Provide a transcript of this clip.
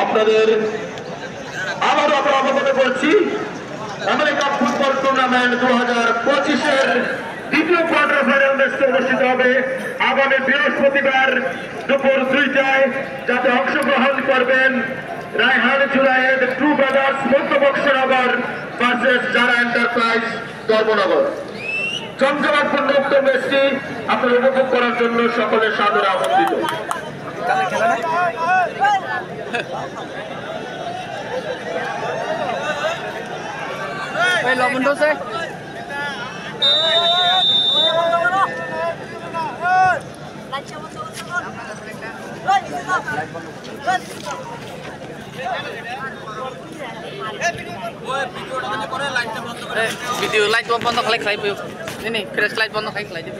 আপনাদের আবারও আমরা অবগত করছি আমেরিকা ফুটবল টুর্নামেন্ট 2025-এর দ্বিতীয় কোয়ার্টার ফাইনাল ম্যাচটি অনুষ্ঠিত হবে আগামী বৃহস্পতিবার দুপুর 2টায়। যাতে অংশগ্রহণ করবেন রায়হান জুরায়েদ ট্রু ব্রাদার্স মধ্যবক্সনগর ভার্সেস যারা এন্টারপ্রাইজ ধর্মনগর। জমজমাটপূর্ণ উক্ত ম্যাচটি আপনারা উপভোগ করার জন্য সকলের সাদরে আমন্ত্রিত। লবণ দোষে ভিডিও লাইট বন্ধ খাই খাই নি ফ্রেশ লাইট বন্ধ খাই খাই দিব